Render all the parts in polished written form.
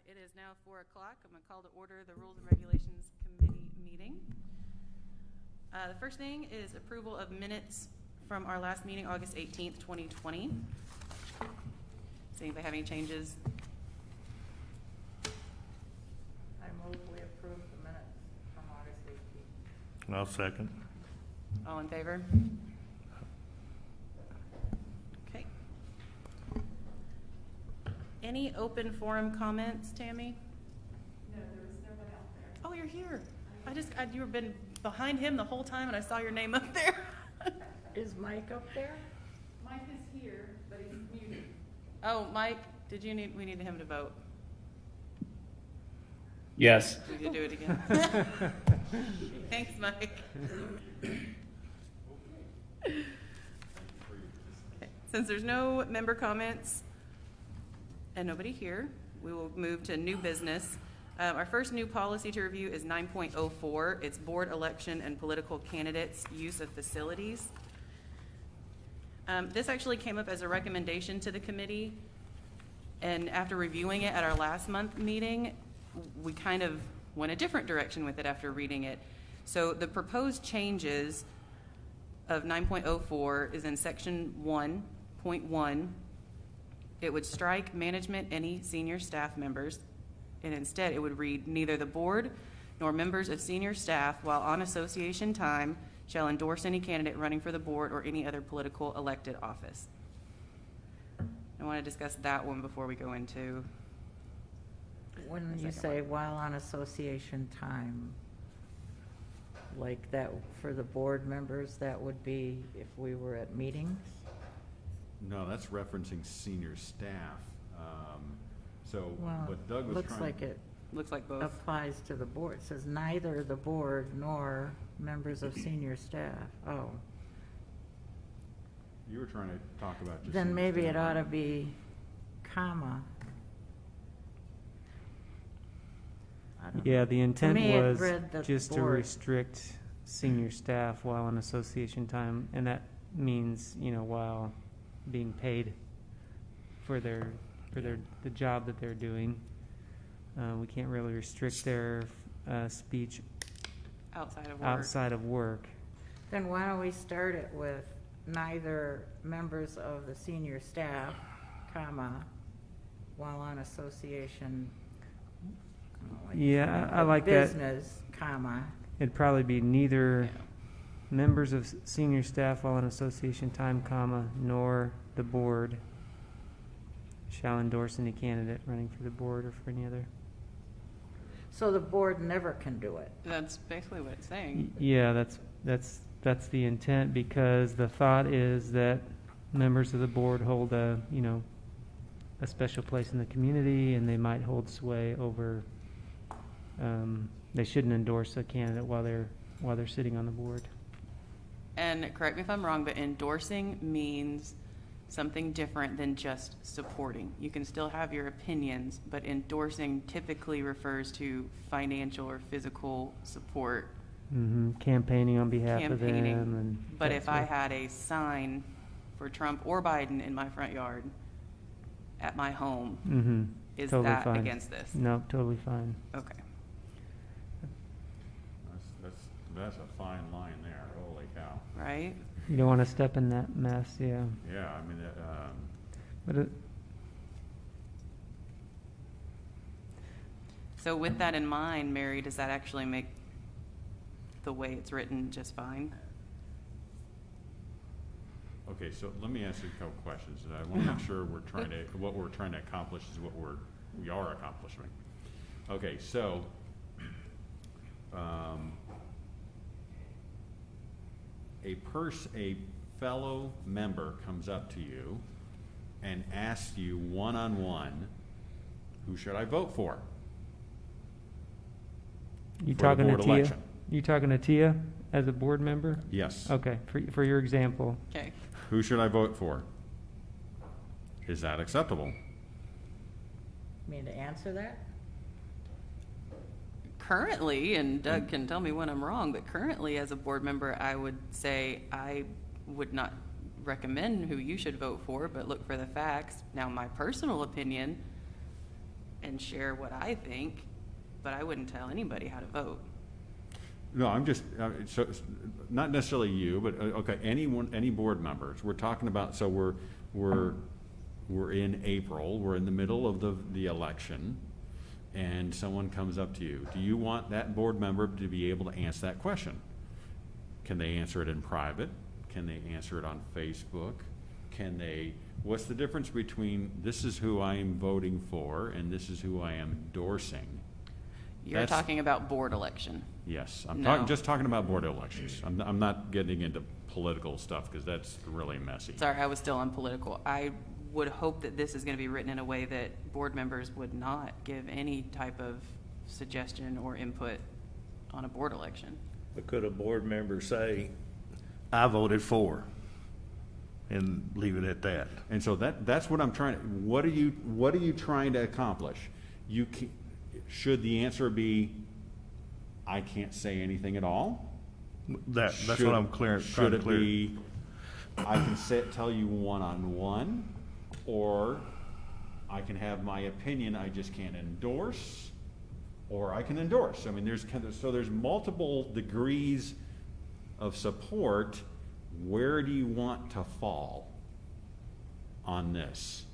It is now 4 o'clock. I'm going to call to order the Rules and Regulations Committee meeting. The first thing is approval of minutes from our last meeting, August 18th, 2020. Does anybody have any changes? I move we approve the minutes from August 18th. I'll second. All in favor? Okay. Any open forum comments, Tammy? No, there was no one out there. Oh, you're here. You've been behind him the whole time and I saw your name up there. Is Mike up there? Mike is here, but he's muted. Oh, Mike, we need him to vote. Yes. We could do it again. Thanks, Mike. Okay. Since there's no member comments and nobody here, we will move to new business. Our first new policy to review is 9.04. It's board election and political candidates' use of facilities. This actually came up as a recommendation to the committee, and after reviewing it at our last month meeting, we kind of went a different direction with it after reading it. So the proposed changes of 9.04 is in section 1.1. It would strike management, any senior staff members, and instead it would read, neither the board nor members of senior staff while on association time shall endorse any candidate running for the board or any other political elected office. I want to discuss that one before we go into. When The you second say while on association time, like that for the board members, that would be if we were at meetings? No, that's referencing senior staff. So Well, what Doug was looks trying. like it Looks like both. applies to the board. It says neither the board nor members of senior staff. Oh, You were trying to talk about just. then senior maybe it staff. ought to be comma. I don't know. Yeah, the intent me, it was read the just to board. restrict senior staff while on association time, and that means, while being paid for the job that they're doing. We can't really restrict their speech Outside of work. outside of work. Then why don't we start it with neither members of the senior staff, comma, while on association. Yeah, I like that. Business, comma. It'd probably be neither Yeah. members of senior staff while on association time, comma, nor the board shall endorse any candidate running for the board or for any other. So the board never can do it. That's basically what it's saying. Yeah, that's the intent, because the thought is that members of the board hold a special place in the community, and they might hold sway over. They shouldn't endorse a candidate while they're sitting on the board. And correct me if I'm wrong, but endorsing means something different than just supporting. You can still have your opinions, but endorsing typically refers to financial or physical support. Campaigning on behalf of them. Campaigning. And But that if I sort of- had a sign for Trump or Biden in my front yard at my home, is Totally that fine. against this? No, totally fine. Okay. That's a fine line there. Holy cow. Right? You don't want to step in that mess, yeah. Yeah, I mean, But So with that in mind, Mary, does that actually make the way it's written just fine? okay, so let me ask you a couple questions, and I want to make sure what we're trying to accomplish is what we are accomplishing. Okay, so, a fellow member comes up to you and asks you one-on-one, who should I vote for? you For the talking to board Tia? election. You talking to Tia as a board member? Yes. Okay, for your example. Okay. Who should I vote for? Is that acceptable? Mean to answer that? Currently, and Doug can tell me when I'm wrong, but currently as a board member, I would say I would not recommend who you should vote for, but look for the facts. Now, my personal opinion and share what I think, but I wouldn't tell anybody how to vote. No, I'm just, so, not necessarily you, but, okay, anyone, any board members, we're talking about, so we're in April, we're in the middle of the election, and someone comes up to you. Do you want that board member to be able to answer that question? Can they answer it in private? Can they answer it on Facebook? Can they, what's the difference between this is who I am voting for and this is who I am endorsing? You're That's- talking about board election. Yes, I'm No. just talking about board elections. I'm not getting into political stuff because that's really messy. Sorry, I was still on political. I would hope that this is going to be written in a way that board members would not give any type of suggestion or input on a board election. But could a board member say, I voted for, and leave it at that? And so that's what I'm trying, what are you trying to accomplish? Should the answer be, I can't say anything at all? That's Should- what I'm trying Should to it clear. be, I can tell you one-on-one, or I can have my opinion, I just can't endorse, or I can endorse. I mean, there's multiple degrees of support. Where do you want to fall on this?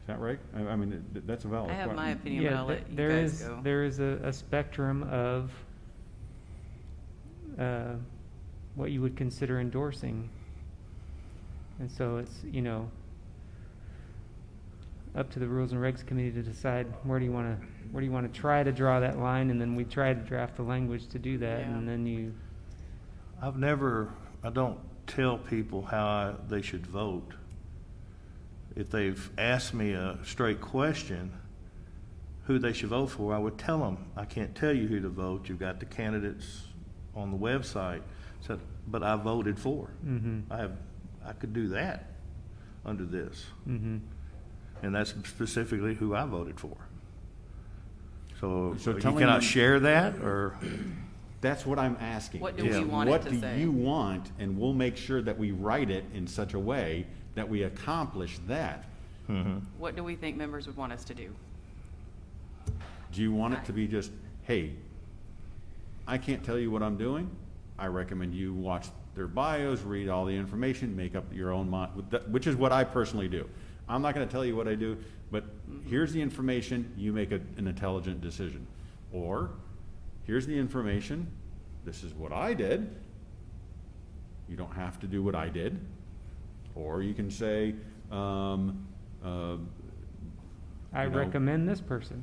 Is that right? I mean, that's a valid I have question. my opinion, but Yeah, I'll let you there guys is, go. there is a spectrum of what you would consider endorsing. And so it's, up to the Rules and Regs Committee to decide where do you want to try to draw that line, and then we try to draft the language to do that, Yeah. and then you, I don't tell people how they should vote. If they've asked me a straight question, who they should vote for, I would tell them, I can't tell you who to vote. You've got the candidates on the website. Said, but I voted for. I could do that under this. And that's specifically who I voted for. So you telling cannot them- share that, or? That's what I'm asking. What do we is want it what to do say? you want? And we'll make sure that we write it in such a way that we accomplish that. What do we think members would want us to do? Do you want it to be just, hey, I can't tell you what I'm doing. I recommend you watch their bios, read all the information, make up your own mind, which is what I personally do. I'm not going to tell you what I do, but here's the information, you make an intelligent decision. Or, here's the information, this is what I did. You don't have to do what I did. Or you can say, I You know- recommend this person.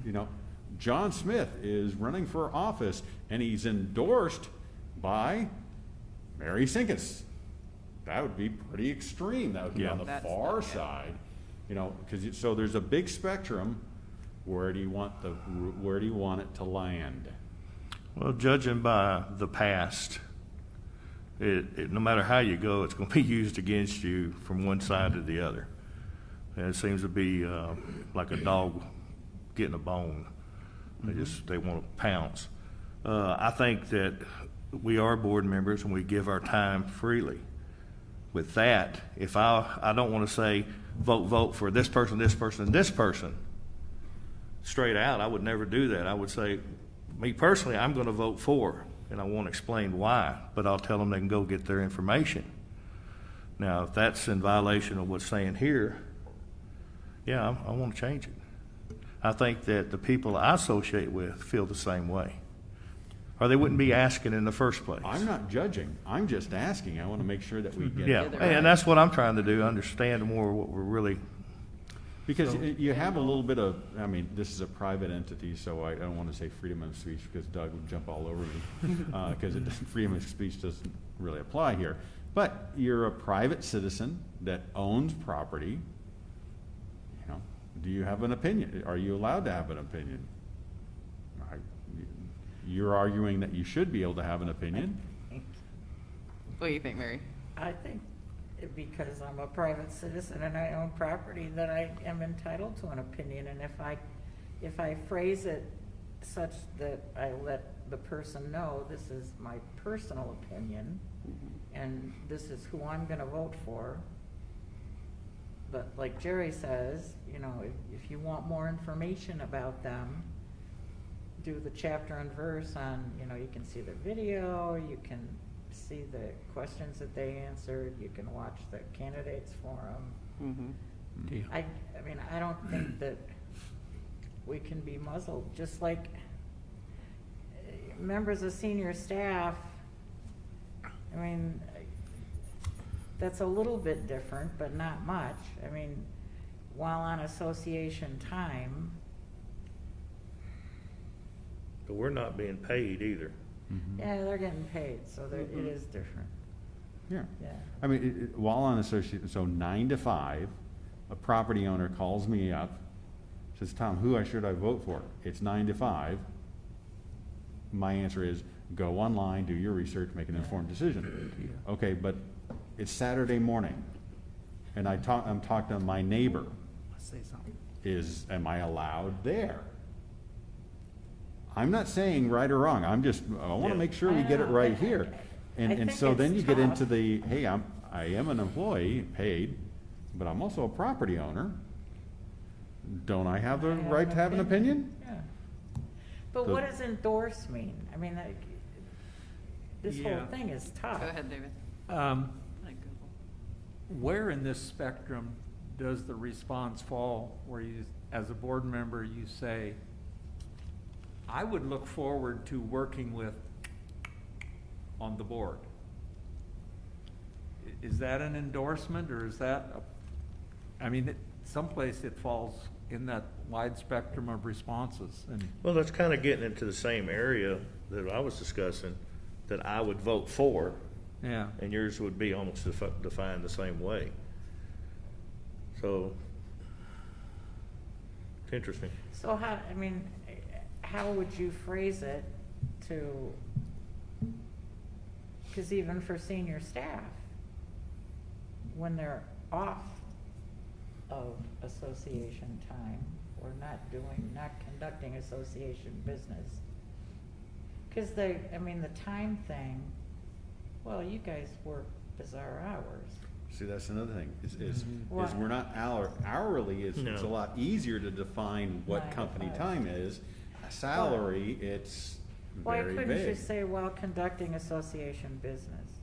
John Smith is running for office and he's endorsed by Mary Sinkus. That would be pretty extreme. That would be Yeah. on the That's far not good. side, because so there's a big spectrum. Where do you want it to land? Well, judging by the past, no matter how you go, it's going to be used against you from one side to the other. And it seems to be like a dog getting a bone. They want to pounce. I think that we are board members and we give our time freely. With that, if I don't want to say vote for this person, this person, and this person, straight out, I would never do that. I would say, me personally, I'm going to vote for, and I won't explain why, but I'll tell them they can go get their information. Now, if that's in violation of what's saying here, yeah, I want to change it. I think that the people I associate with feel the same way, or they wouldn't be asking in the first place. I'm not judging. I'm just asking. I want to make sure that we get Yeah, it. right. and that's what I'm trying to do, understand more what we're really. Because you have a little bit of, this is a private entity, so I don't want to say freedom of speech because Doug would jump all over me. Because freedom of speech doesn't really apply here. But you're a private citizen that owns property. Do you have an opinion? Are you allowed to have an opinion? You're arguing that you should be able to have an opinion. What do you think, Mary? I think because I'm a private citizen and I own property, that I am entitled to an opinion. And if I phrase it such that I let the person know this is my personal opinion and this is who I'm gonna vote for, but like Jerry says, you know, if you want more information about them, do the chapter and verse on, you know, you can see the video, you can see the questions that they answered, you can watch the candidates forum. Mhm. I mean, I don't think that we can be muzzled, just like members of senior staff. I mean, that's a little bit different, but not much. I mean, while on association time, But we're not being paid either. yeah, they're getting paid, so it Mhm. is different, Yeah. yeah. I mean, while on associate, so 9 to 5, a property owner calls me up, says, Tom, should I vote for? It's 9 to 5. My answer is, go online, do your research, make an informed decision. Okay, but it's Saturday morning, and I'm talking to my neighbor. Say something. Am I allowed there? I'm not saying right or wrong, I wanna Yeah. make sure we I get it know, right I- here. I And think so then it's you get into tough. the, hey, I am an employee, paid, but I'm also a property owner. Don't I have the I have right an to have an opinion? Yeah. But So- what does endorse mean? I mean, this whole Yeah. thing is tough. Go ahead, David. Where in this spectrum does the response fall where you, as a board member, you say, I would look forward to working with on the board? Is that an endorsement, or is that, I mean, someplace it falls in that wide spectrum of responses, and Well, that's kind of getting into the same area that I was discussing, that I would vote for, yeah. and yours would be almost defined the same way. So, it's interesting. So how would you phrase it to, because even for senior staff, when they're off of association time, or not conducting association business, because the time thing, well, you guys work bizarre hours. See, that's another thing, is What? we're not hourly, it's a No. lot easier to define what 9 to company 5. time is. Salary, it's Why very couldn't you vague. say while conducting association business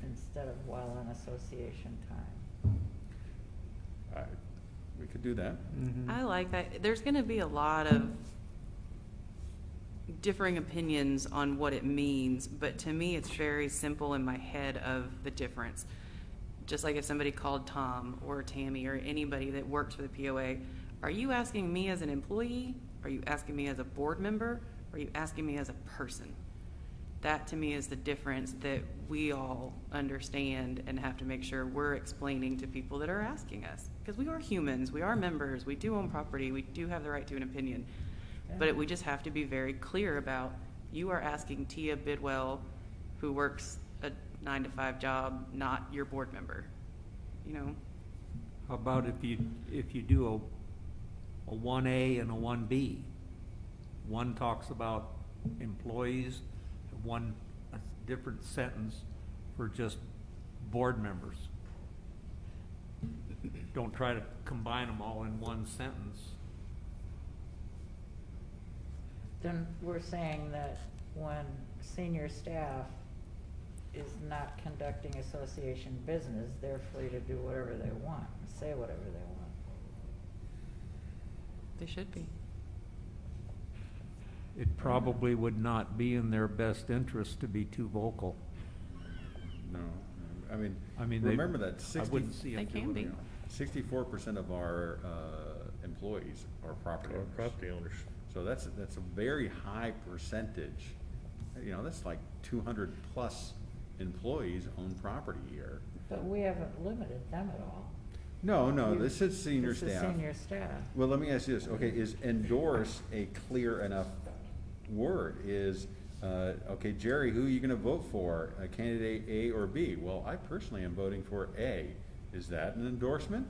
instead of while on association time? We could do that. I like that. There's going to be a lot of differing opinions on what it means, but to me, it's very simple in my head of the difference. Just like if somebody called Tom or Tammy or anybody that works for the POA, are you asking me as an employee? Are you asking me as a board member? Or are you asking me as a person? That to me is the difference that we all understand and have to make sure we're explaining to people that are asking us. Because we are humans, we are members, we do own property, we do have the right to an opinion. But we just have to be very clear about, you are asking Tia Bidwell, who works a 9 to 5 job, not your board member, you know? How about if you do a 1A and a 1B? One talks about employees, a different sentence for just board members. Don't try to combine them all in one sentence. Then we're saying that when senior staff is not conducting association business, they're free to do whatever they want, say whatever they want. They should be. It probably would not be in their best interest to be too vocal. No, I mean, I mean, they- remember that I wouldn't see They it. can be. 64% of our employees are property Or owners. property owners. So that's a very high percentage. You know, that's like 200 plus employees own property here. But we haven't limited them at all. No, this is senior This is staff. senior staff. Well, let me ask you this, okay, is endorse a clear enough word? Is, okay, Jerry, who are you gonna vote for, candidate A or B? Well, I personally am voting for A. Is that an endorsement?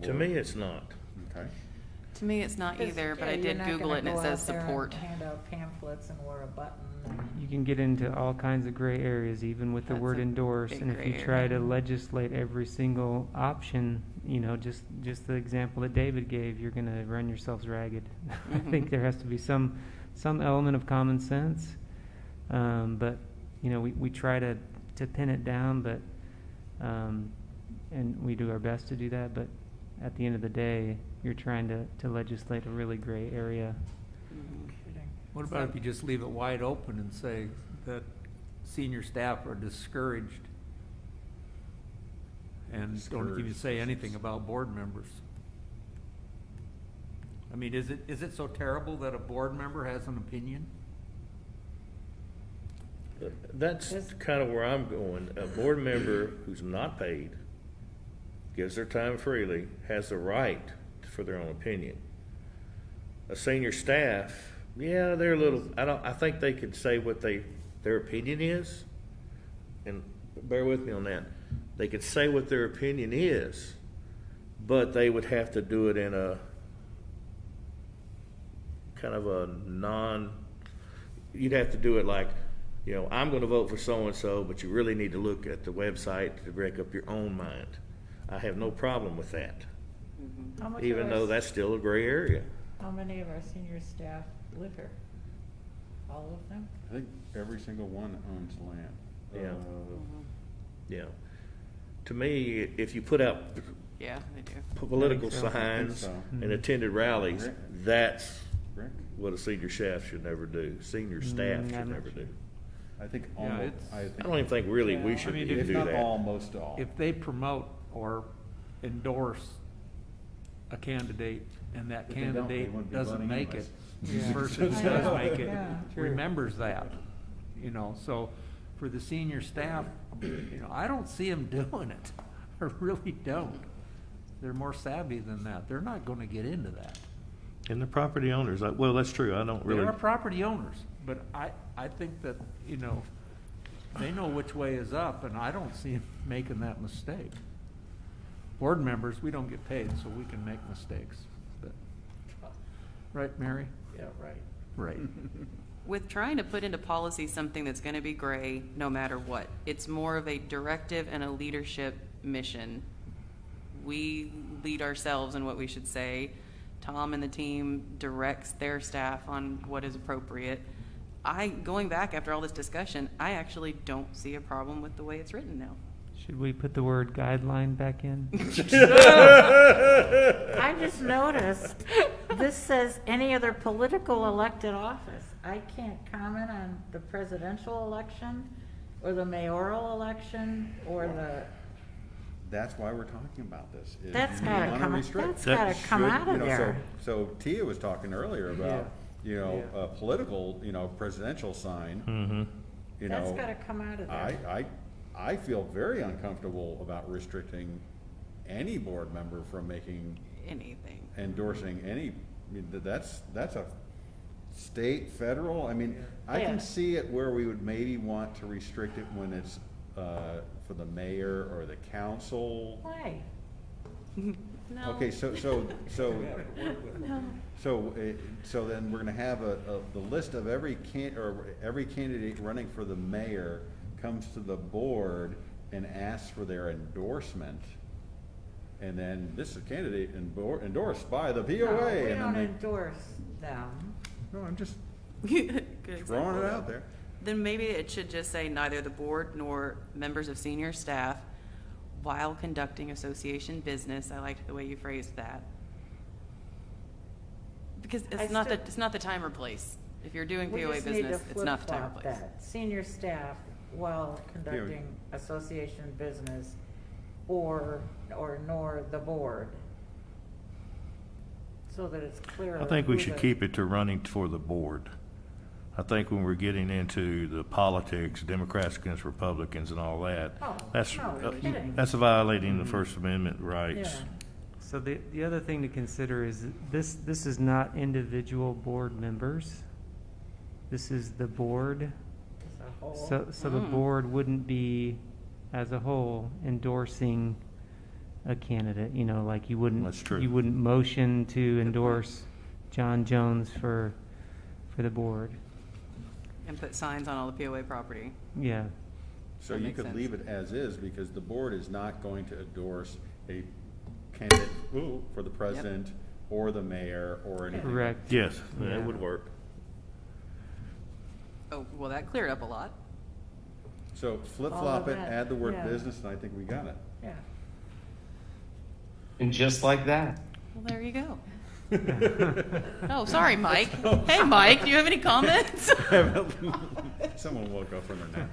To me, it's not. Okay, To me, it's not 'Cause, either, but yeah, I you're did not Google gonna it and it go says out there and support. Hand out pamphlets and wear a button you can get into all kinds of gray areas, even with the That's word a endorse. big And if gray you try area. to legislate every single option, just the example that David gave, you're gonna run yourselves ragged. I think Mhm. there has to be some element of common sense. But, we try to pin it down, but, and we do our best to do that, but at the end of the day, you're trying to legislate a really gray area. Mhm. Kidding. What about if you just leave it wide open and say that senior staff are discouraged? And don't even say anything about board members? I mean, is it so terrible that a board member has an opinion? That's kind of where I'm going. A board member who's not paid, gives their time freely, has the right for their own opinion. A senior staff, yeah, they're a little, I think they could say what their opinion is, and bear with me on that. They could say what their opinion is, but they would have to do it in a kind of a you'd have to do it like, I'm going to vote for so-and-so, but you really need to look at the website to break up your own mind. I have no problem with that, How much of even our though s- that's still a gray area. How many of our senior staff live here? All of them? I think every single one owns land. Yeah. Mhm. Yeah. To me, if you put out Yeah, they do. political I think so. signs I think and so. attended rallies, Rick? that's Rick? what a senior staff should never do. Senior staff I'm should not never sure. do. I think Yeah, almost, it's- I think. I don't even think really we Yeah. should I mean, do if If not that. all, most all. If they promote or endorse a candidate and that If they don't, they candidate wouldn't be doesn't voting make anyways. it, Yeah. the person who I does know, make it yeah. remembers that, so for the senior staff, I don't see them doing it. I really don't. They're more savvy than that. They're not gonna get into that. And the property owners, well, that's true. I don't They really. are property owners, but I think that, they know which way is up, and I don't see them making that mistake. Board members, we don't get paid, so we can make mistakes, but, right, Mary? Yeah, right. Right. With trying to put into policy something that's going to be gray no matter what, it's more of a directive and a leadership mission. We lead ourselves in what we should say. Tom and the team directs their staff on what is appropriate. Going back after all this discussion, I actually don't see a problem with the way it's written now. Should we put the word guideline back in? I just noticed, this says any other political elected office. I can't comment on the presidential election, or the mayoral election, or That's why we're talking about this. is that's we gotta wanna come, restrict. that's That gotta come Should- out of there. So Tia was talking earlier about, Yeah. a political, presidential sign, Mhm. That's gotta come out of there. I feel very uncomfortable about restricting any board member from Anything. endorsing any, that's a state, federal, I Yeah. can see it where we would maybe want to restrict it when it's, for the mayor or the council. Why? No. Okay, so then we're gonna have the list of every candidate running for the mayor comes to the board and asks for their endorsement. And then this is a candidate endorsed by the POA. No, we and don't then endorse them. No, I'm just Good throwing example. it out there. Then maybe it should just say neither the board nor members of senior staff while conducting association business. I liked the way you phrased that. Because I it's still- not the time or place. If you're doing We POA just need to business, it's not the time or flip-flop place. that. Senior staff while conducting association business, or nor the board. So that it's clear. I think we who should the- keep it to running for the board. I think when we're getting into the politics, Democrats against Republicans and all that, Oh, that's, no, you're kidding. that's violating the First Amendment rights. Yeah. So the other thing to consider is this is not individual board members. This is the board. As a whole. So the board wouldn't be, as a whole, endorsing a candidate, like you wouldn't. That's true. You wouldn't motion to endorse John Jones for the board. And put signs on all the POA property. Yeah, So That you makes could sense. leave it as is, because the board is not going to endorse a candidate for the president or the mayor or anything. correct. Yes, Yeah. that would work. Oh, well, that cleared up a lot. So All flip-flop of it, that, add the word yeah. business, and I think we got it. Yeah. And just like that. Well, there you go. Oh, sorry, Mike. Hey, Mike, do you have any comments? Someone woke up from their nap.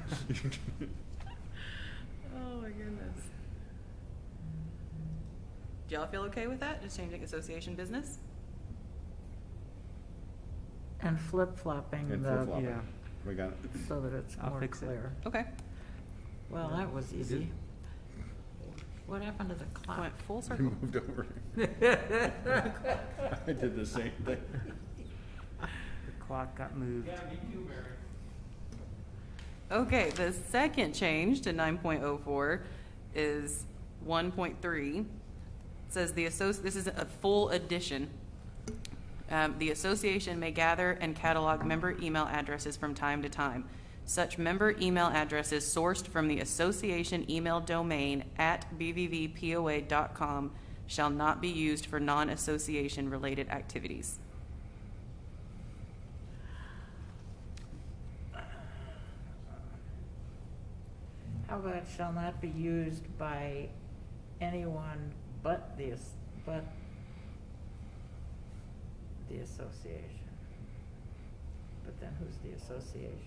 Oh, my goodness. Do y'all feel okay with that? Just changing association business? And flip-flopping And the, flip-flop it. Yeah. We got it. so that it's I'll more fix it. clear. Okay. Well, that was easy. What happened to the clock? Went full We circle. moved over. I did the same thing. The clock got moved. Okay, the second change to 9.04 is 1.3. It says this is a full addition. The association may gather and catalog member email addresses from time to time. Such member email addresses sourced from the association email domain at bvvpoa.com shall not be used for non-association related activities. How about shall not be used by anyone but the association? But then who's the association?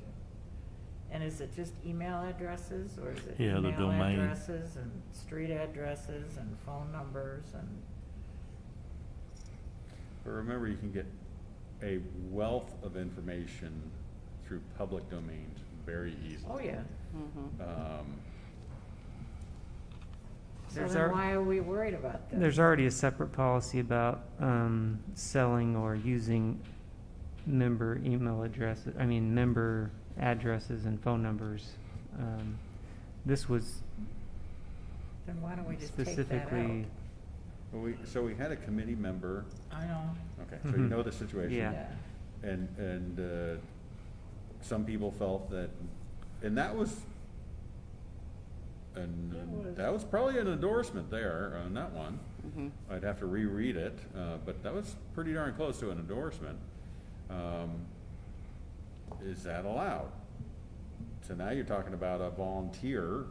And is it just email addresses, or is it Yeah, the email domain. addresses and street addresses and phone numbers and? But remember, you can get a wealth of information through public domains very easily. Oh, yeah. Mhm. So There's then our- why are we worried about this? There's already a separate policy about selling or using member email addresses, member addresses and phone numbers. This was Then why don't we just take that out? specifically, Well, so we had a committee member, I know. okay, so you know the situation. Yeah. And some people felt that, and that was, that was probably an endorsement there on that one. Mhm. I'd have to reread it, but that was pretty darn close to an endorsement. Is that allowed? So now you're talking about a volunteer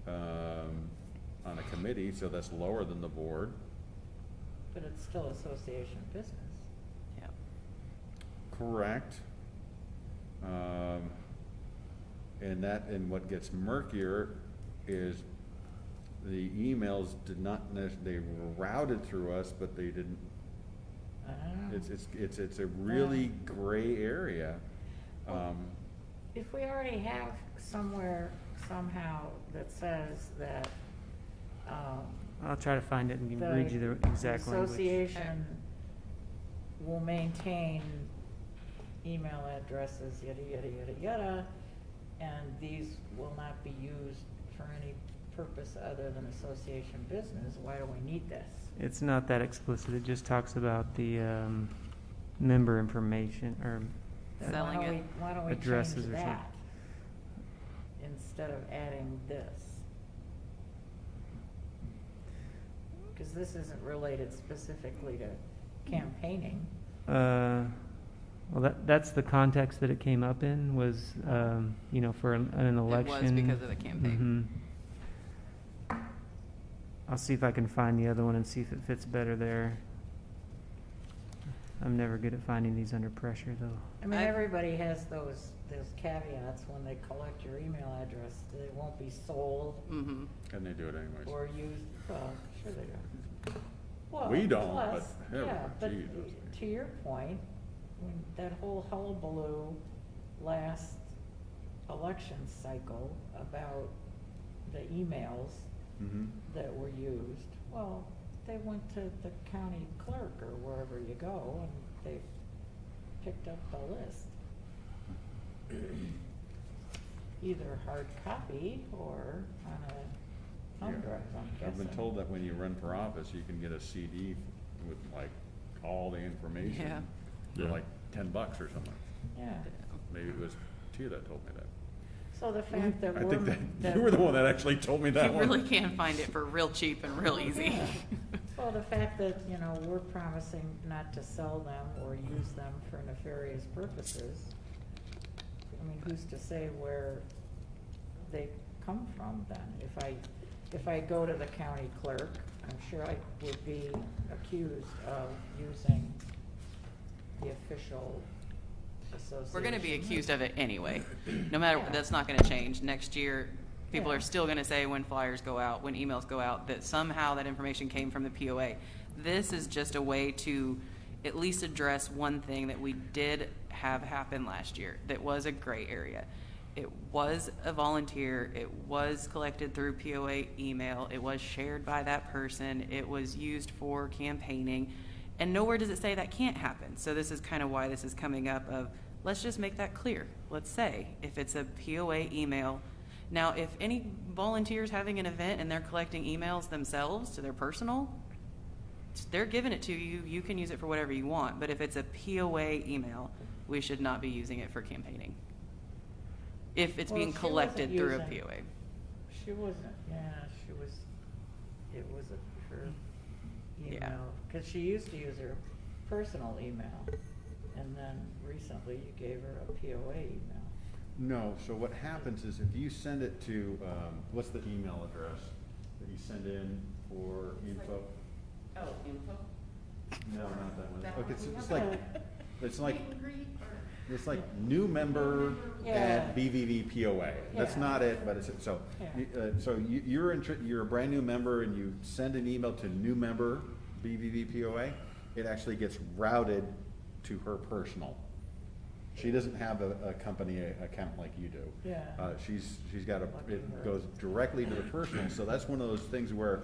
on a committee, so that's lower than the board. But it's still association business. Yeah. Correct. And what gets murkier is the emails did not they were routed through us, but they didn't. I don't know. It's a really gray area. If we already have somewhere, somehow, that says that, I'll try to find it and the read you the exact language. association will maintain email addresses, yada, yada, yada, yada, and these will not be used for any purpose other than association business, why do we need this? It's not that explicit, it just talks about the member information, or, Then Selling why don't it. Why don't we change Addresses or something. that instead of adding this? Because this isn't related specifically to campaigning. well, that's the context that it came up in, was, for an election. because of the campaign. Mhm. I'll see if I can find the other one and see if it fits better there. I'm never good at finding these under pressure, though. I mean, I- everybody has those caveats when they collect your email address. They won't be sold Mhm. And they do it anyways. or used, well, sure they do. Well, We don't, but plus, everyone- yeah, but Jesus. to your point, when that whole hullabaloo last election cycle about the emails Mhm. that were used, well, they went to the county clerk or wherever you go, and they picked up the list. Either hard copy or on a thumb Yeah. drive, I'm guessing. I've been told that when you run for office, you can get a CD with like all the information. Yeah. For Yeah. like $10 or something. Yeah, Maybe it was too that told me that. So the fact that I we're. think that you were the one that actually told me that You one. really can find it for real cheap and real easy. Yeah. Well, the fact that, you know, we're promising not to sell them or use them for nefarious purposes, I mean, who's to say where they come from then? If I go to the county clerk, I'm sure I would be accused of using the official association. We're gonna be accused of it anyway. No matter, Yeah. that's not gonna change. Next year, people Yeah. are still gonna say when flyers go out, when emails go out, that somehow that information came from the POA. This is just a way to at least address one thing that we did have happen last year that was a gray area. It was a volunteer, it was collected through POA email, it was shared by that person, it was used for campaigning, and nowhere does it say that can't happen. So this is kind of why this is coming up of, let's just make that clear. Let's say, if it's a POA email, now if any volunteers having an event and they're collecting emails themselves to their personal, they're giving it to you, you can use it for whatever you want, but if it's a POA email, we should not be using it for campaigning. If it's Well, being she collected wasn't through a using- POA. She wasn't, it was her Yeah. email, because she used to use her personal email, and then recently you gave her a POA email. No, so what happens is if you send it to, what's the email address that you send in for info? Oh, info? No, not that one. That Okay, one? it's like new member Yeah. at BVVPOA. That's Yeah. not it, but it's, so, Yeah. you're a brand new member and you send an email to new member BVVPOA, it actually gets routed to her personal. She doesn't have a company account like you do. Yeah. She's got Lucky it her. goes directly to the personal, so that's one of those things where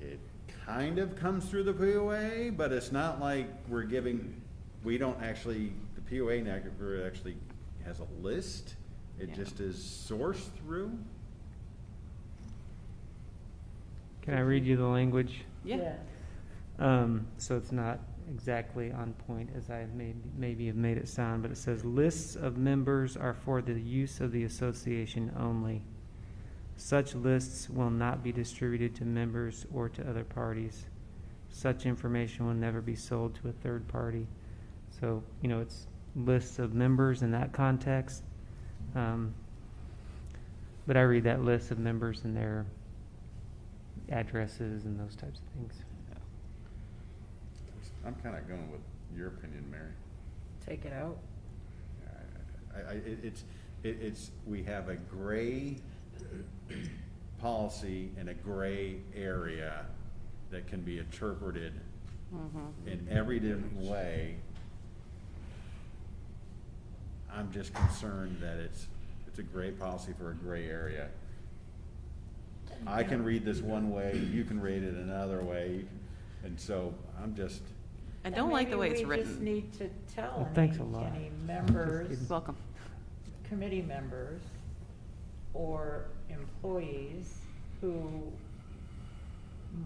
it kind of comes through the POA, but it's not like we don't actually, the POA never actually has a list. It Yeah. just is sourced through. Can I read you the language? Yeah. So it's not exactly on point as I maybe have made it sound, but it says lists of members are for the use of the association only. Such lists will not be distributed to members or to other parties. Such information will never be sold to a third party. So, it's lists of members in that context. But I read that list of members and their addresses and those types of things. I'm kind of going with your opinion, Mary. Take it out? We have a gray policy in a gray area that can be interpreted in every different way. I'm just concerned that it's a gray policy for a gray area. I can read this one way, you can read it another way, and so I'm just, I don't like the way it's We just written. need to tell Well, thanks a lot. any members, Welcome. committee members, or employees who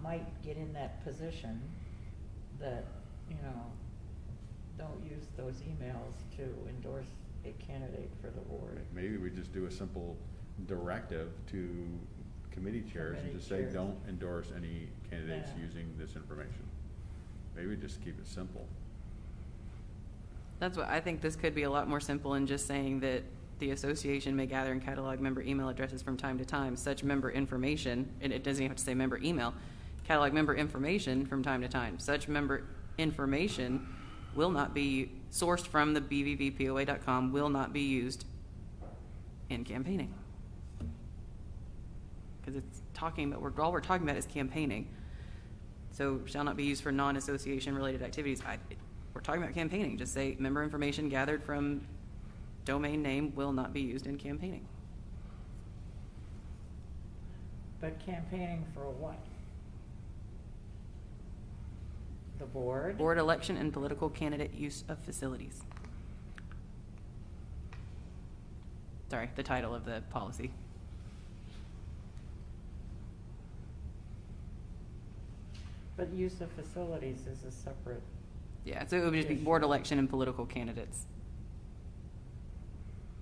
might get in that position that, don't use those emails to endorse a candidate for the board. maybe we just do a simple directive to committee chairs and Committee just say, chairs. don't endorse any candidates Yeah. using this information. Maybe just keep it simple. That's what, I think this could be a lot more simple in just saying that the association may gather and catalog member email addresses from time to time. Such member information, and it doesn't even have to say member email, catalog member information from time to time. Such member information will not be sourced from the bvvpoa.com, will not be used in campaigning. Because it's talking about, all we're talking about is campaigning. So shall not be used for non-association related activities. We're talking about campaigning. Just say member information gathered from domain name will not be used in campaigning. But campaigning for what? The board? Board election and political candidate use of facilities. Sorry, the title of the policy. But use of facilities is a separate, Yeah, so it would just be Issue. board election and political candidates.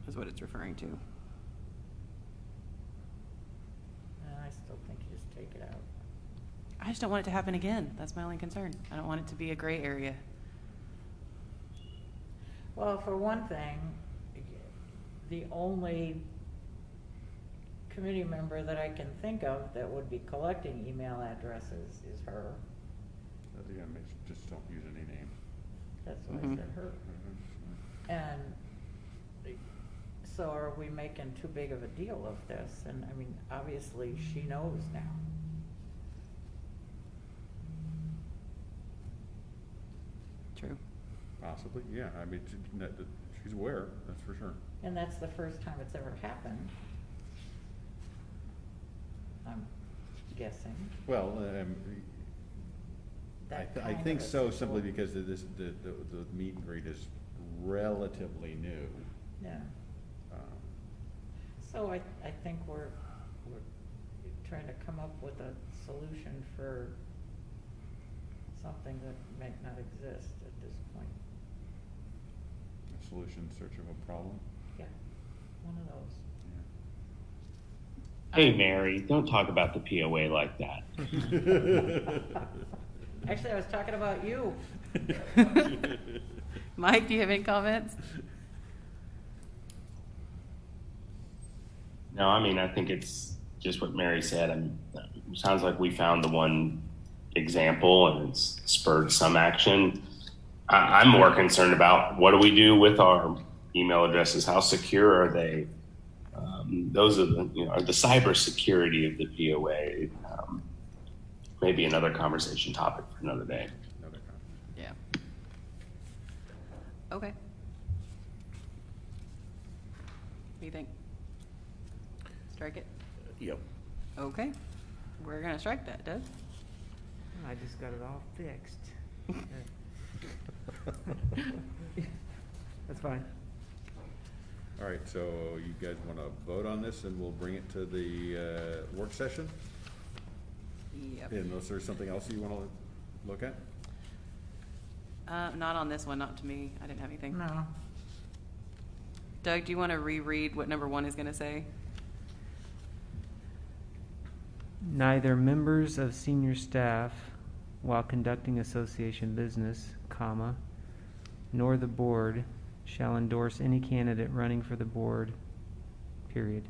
is what it's referring to. I still think you just take it out. I just don't want it to happen again. That's my only concern. I don't want it to be a gray area. Well, for one thing, the only committee member that I can think of that would be collecting email addresses is her. Again, just don't use any name. That's why I Mhm. said her. And so are we making too big of a deal of this? And I mean, obviously, she knows now. True. Possibly, yeah, I mean, she's aware, that's for sure. And that's the first time it's ever happened. I'm guessing. Well, That I kind of think a so, simply simple- because of this, the meet and greet is relatively new. Yeah. Um, So I think we're trying to come up with a solution for something that might not exist at this point. A solution in search of a problem. Yeah, one of those. Hey, Mary, don't talk about the POA like that. Actually, I was talking about you. Mike, do you have any comments? No, I mean, I think it's just what Mary said. It sounds like we found the one example and it's spurred some action. I'm more concerned about what do we do with our email addresses? How secure are they? Those are the cybersecurity of the POA. Maybe another conversation topic for another day. Another comment. Yeah. Okay. What do you think? Strike it? Yep. Okay. We're gonna strike that, Doug. I just got it all fixed. That's fine. All right, so you guys want to vote on this and we'll bring it to the work session? Yep. Unless there's something else you want to look at? Not on this one, not to me. I didn't have anything. No. Doug, do you want to reread what number 1 is gonna say? Neither members of senior staff, while conducting association business, comma, nor the board shall endorse any candidate running for the board, period.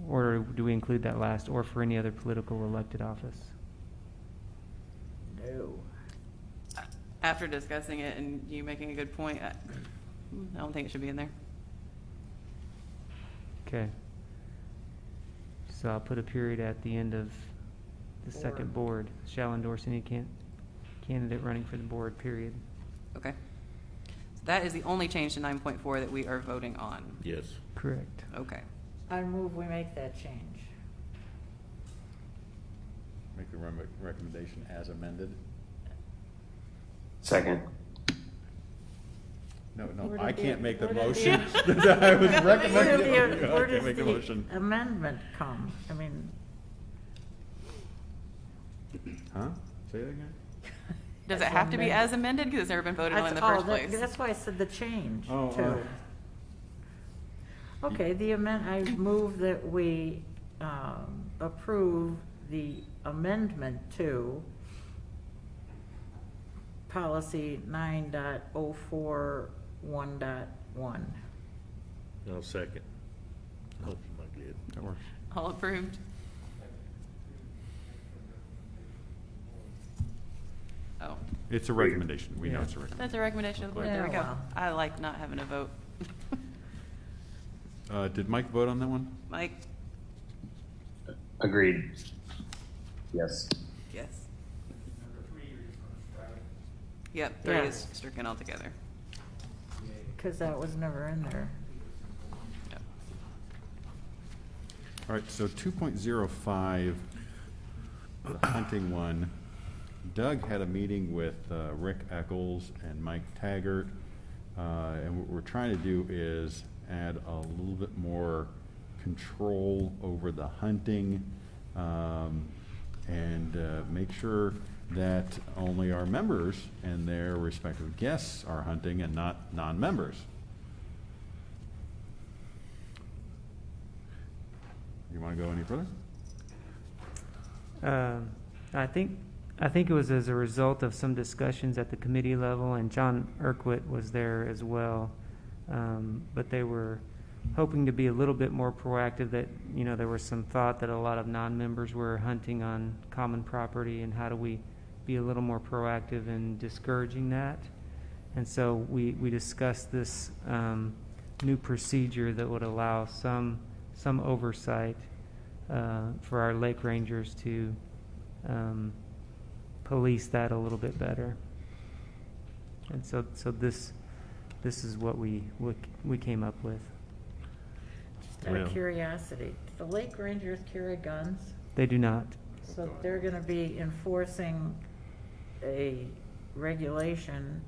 Or do we include that last, or for any other political or elected office? No. After discussing it and you making a good point, I don't think it should be in there. Okay. So I'll put a period at the end of the second board. Shall endorse any candidate running for the board, period. Okay. So that is the only change to 9.4 that we are voting on. Yes. Correct. Okay. I move we make that change. Make the recommendation as amended? Second. No, Where I did can't the- make the where did motion. the- I was Where recommending, where I can't does make the motion. the amendment come? I mean, Huh? Say that again? Does it As have to be amended. as amended? Because it's never been voted on in the that's- first place. That's why I said the change, Oh, too. Okay, I move that we approve the amendment to policy 9.041.1. I'll second. Oh, my good. That works. All approved? Oh, It's a recommendation. We know it's a recommendation. that's a recommendation of the board. There we Yeah, go. well. I like not having a vote. Did Mike vote on that one? Mike? Agreed. Yes. Yes. Yep, 3 Yeah. is stricken altogether. Because that was never in there. Yep. All right, so 2.05, the hunting one. Doug had a meeting with Rick Eccles and Mike Taggart, and what we're trying to do is add a little bit more control over the hunting, and make sure that only our members and their respective guests are hunting and not non-members. want to go any further? I think it was as a result of some discussions at the committee level, and John Urquhart was there as well. But they were hoping to be a little bit more proactive, that, you know, there was some thought that a lot of non-members were hunting on common property, and how do we be a little more proactive in discouraging that? And so we discussed this new procedure that would allow some oversight for our lake rangers to police that a little bit better. And so this is what we came up with. Just out of Well- curiosity, do the lake rangers carry guns? They do not. So they're gonna be enforcing a regulation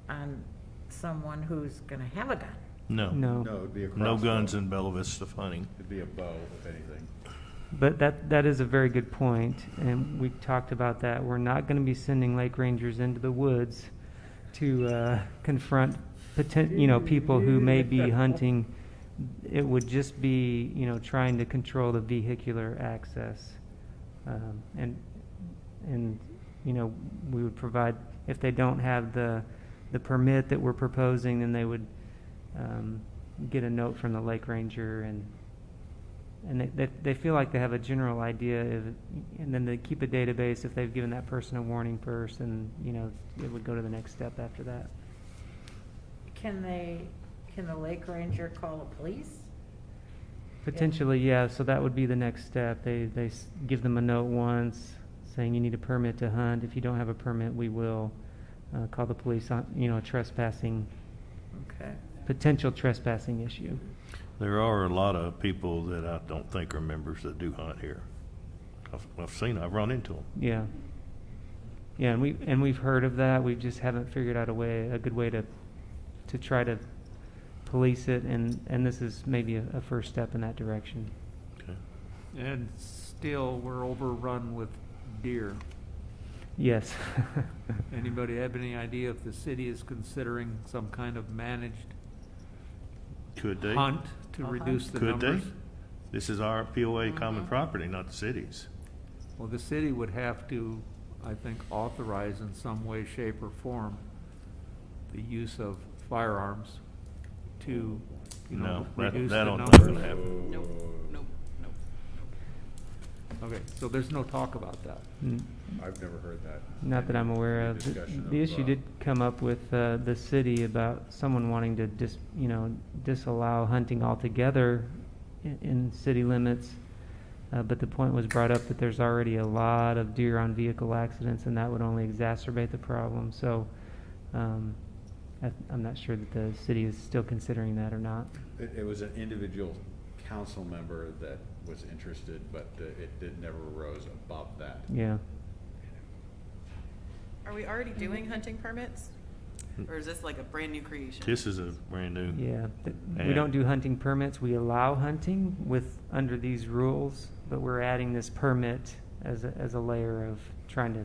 on someone who's gonna have a gun. No. No. No, it'd be a No guns crossbow. in Bella Vista hunting. It'd be a bow, if anything. But that is a very good point, and we talked about that. We're not going to be sending lake rangers into the woods to confront people who may be hunting. It would just be, trying to control the vehicular access, and we would provide, if they don't have the permit that we're proposing, then they would get a note from the lake ranger, and they feel like they have a general idea and then they keep a database. If they've given that person a warning first, and it would go to the next step after that. Can the lake ranger call the police? Potentially, yeah. So that would be the next step. They give them a note once saying you need a permit to hunt. If you don't have a permit, we will call the police on trespassing, Okay. potential trespassing issue. There are a lot of people that I don't think are members that do hunt here. I've run into them. Yeah. Yeah, and we've heard of that. We just haven't figured out a good way to try to police it, and this is maybe a first step in that direction. Okay. And still, we're overrun with deer. Yes. Anybody have any idea if the city is considering some kind of managed Could they? hunt to reduce the Could they? numbers? This is our POA common property, not the city's. Well, the city would have to, I think, authorize in some way, shape, or form the use of firearms to, No, reduce the that numbers. don't gonna happen. Nope, nope, nope. Okay, so there's no talk about that. N- I've never heard that. Not that I'm aware Any of. discussion The of, issue did come up with the city about someone wanting to disallow hunting altogether in city limits. But the point was brought up that there's already a lot of deer on vehicle accidents, and that would only exacerbate the problem. So I'm not sure that the city is still considering that or not. It was an individual council member that was interested, but it never arose above that. Yeah. Are we already doing hunting permits? Or is this like a brand new creation? This is a brand new. Yeah, we And- don't do hunting permits. We allow hunting under these rules, but we're adding this permit as a layer of trying to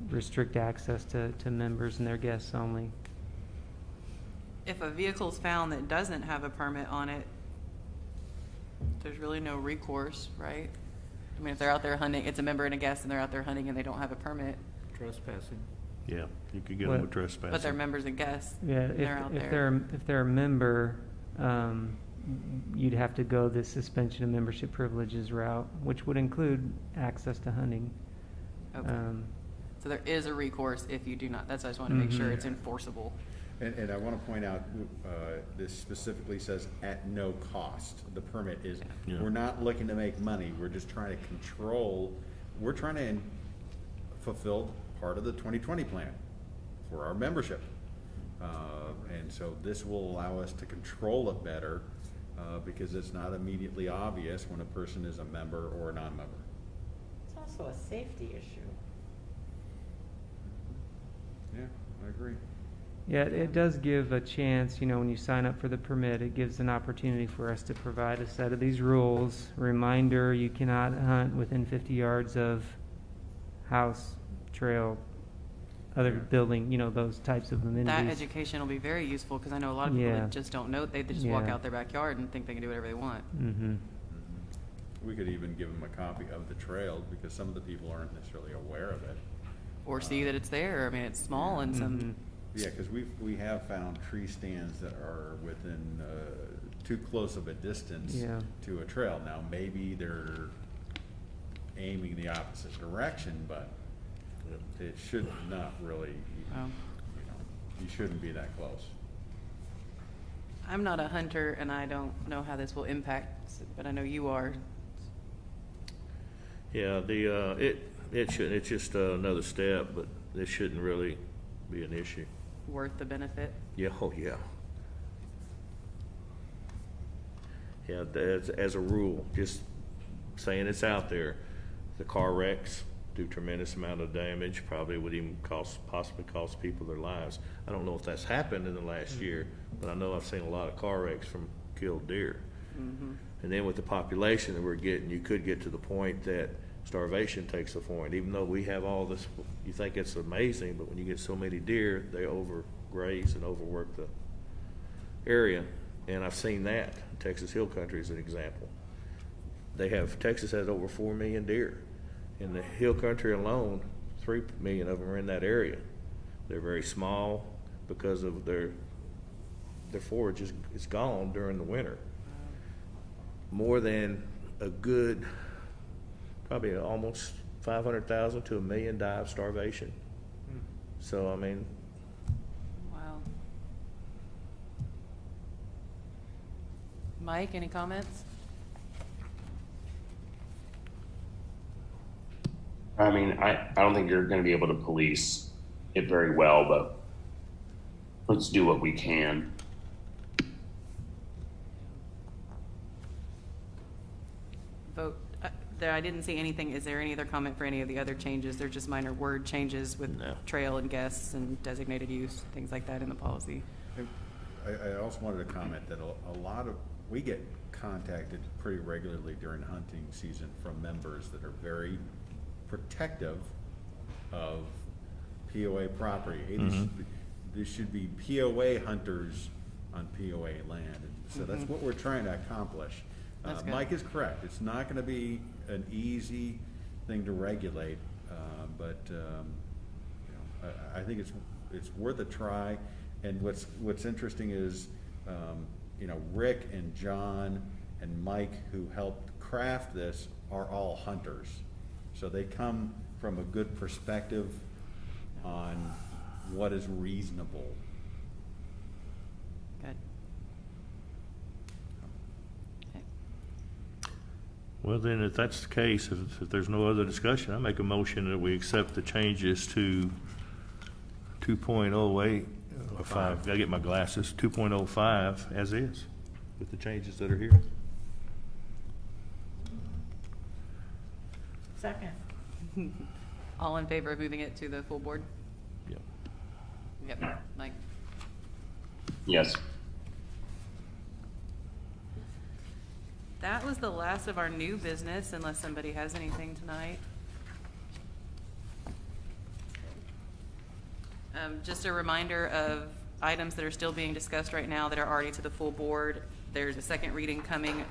restrict access to members and their guests only. If a vehicle's found that doesn't have a permit on it, there's really no recourse, right? I mean, if they're out there hunting, it's a member and a guest, and they're out there hunting and they don't have a permit, Trespassing. Yeah, you could get them Well- with trespassing. but they're members and guests, Yeah, and they're out there. if they're a member, you'd have to go the suspension of membership privileges route, which would include access to hunting. Okay. So there is a recourse if you do not, that's why I just want to make sure Mhm. it's enforceable. And I want to point out, this specifically says at no cost. The permit is, Yeah. we're not looking to make money, we're just trying to control, we're trying to fulfill part of the 2020 plan for our membership. And so this will allow us to control it better, because it's not immediately obvious when a person is a member or a non-member. It's also a safety issue. Yeah, I agree. Yeah, it does give a chance, when you sign up for the permit, it gives an opportunity for us to provide a set of these rules. Reminder, you cannot hunt within 50 yards of house, trail, other building, those types of amenities. That education will be very useful, because I know a lot of people Yeah. that just don't know, they just walk Yeah. out their backyard and think they can do whatever they want. Mm-hmm. We could even give them a copy of the trail, because some of the people aren't necessarily aware of it. Or see that it's there. I mean, it's small and some, Yeah, because we have found tree stands that are within too close of a distance Yeah. to a trail. Now, maybe they're aiming the opposite direction, but it should not really, Wow. you shouldn't be that close. I'm not a hunter and I don't know how this will impact, but I know you are. Yeah, it should, it's just another step, but this shouldn't really be an issue. Worth the benefit. Yeah, oh, yeah. Yeah, as a rule, just saying it's out there, the car wrecks do tremendous amount of damage, probably would even possibly cost people their lives. I don't know if that's happened in the last year, but I know I've seen a lot of car wrecks from killed deer. And then with the population that we're getting, you could get to the point that starvation takes a point. Even though we have all this, you think it's amazing, but when you get so many deer, they overgraze and overwork the area. And I've seen that. Texas Hill Country is an example. Texas has over 4 million deer. In the Hill Country alone, 3 million of them are in that area. They're very small because of their forage is gone during the winter. More than a good, probably almost 500,000 to 1 million die of starvation. So, I mean, Wow. Mike, any comments? I mean, I don't think you're going to be able to police it very well, but let's do what we can. Vote. There, I didn't see anything. Is there any other comment for any of the other changes? They're just minor word changes with No. trail and guests and designated use, things like that in the policy. I also wanted to comment that a lot of, we get contacted pretty regularly during hunting season from members that are very protective of POA property. Hey, this should be POA hunters on POA land. And so that's what we're trying to accomplish. That's good. Mike is correct. It's not going to be an easy thing to regulate, but you know, I think it's worth a try. And what's interesting is, you know, Rick and John and Mike, who helped craft this, are all hunters. So they come from a good perspective on what is reasonable. Good. Okay. well then, if that's the case, if there's no other discussion, I make a motion that we accept the changes to 2.08, or 5, gotta get my glasses, 2.05 as is, with the changes that are here. Second. All in favor of moving it to the full board? Yep. Yep. Mike? Yes. That was the last of our new business, unless somebody has anything tonight. Just a reminder of items that are still being discussed right now that are already to the full board. There's a second reading coming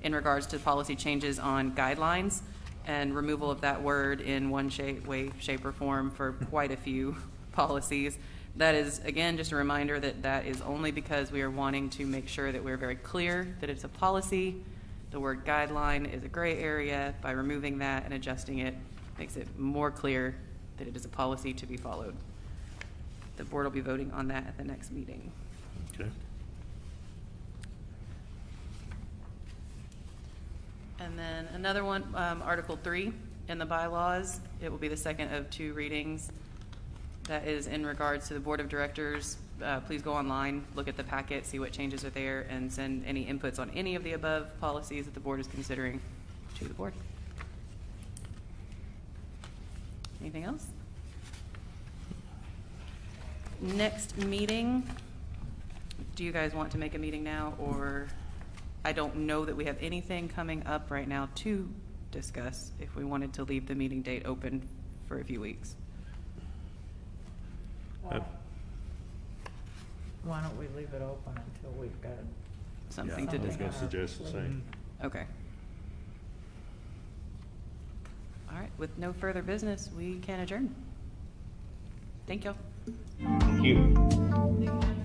in regards to policy changes on guidelines and removal of that word in one way, shape, or form for quite a few policies. That is, again, just a reminder that that is only because we are wanting to make sure that we're very clear that it's a policy. The word guideline is a gray area. By removing that and adjusting it, makes it more clear that it is a policy to be followed. The board will be voting on that at the next meeting. Okay. And then another one, Article 3 in the bylaws. It will be the second of 2 readings. That is in regards to the Board of Directors. Please go online, look at the packet, see what changes are there, and send any inputs on any of the above policies that the board is considering to the board. Anything else? Next meeting, do you guys want to make a meeting now, or I don't know that we have anything coming up right now to discuss if we wanted to leave the meeting date open for a few weeks. Why don't we leave it open until we've got Something Yeah, to I was discuss. gonna suggest the same. Okay. All right, with no further business, we can adjourn. Thank y'all. Thank you.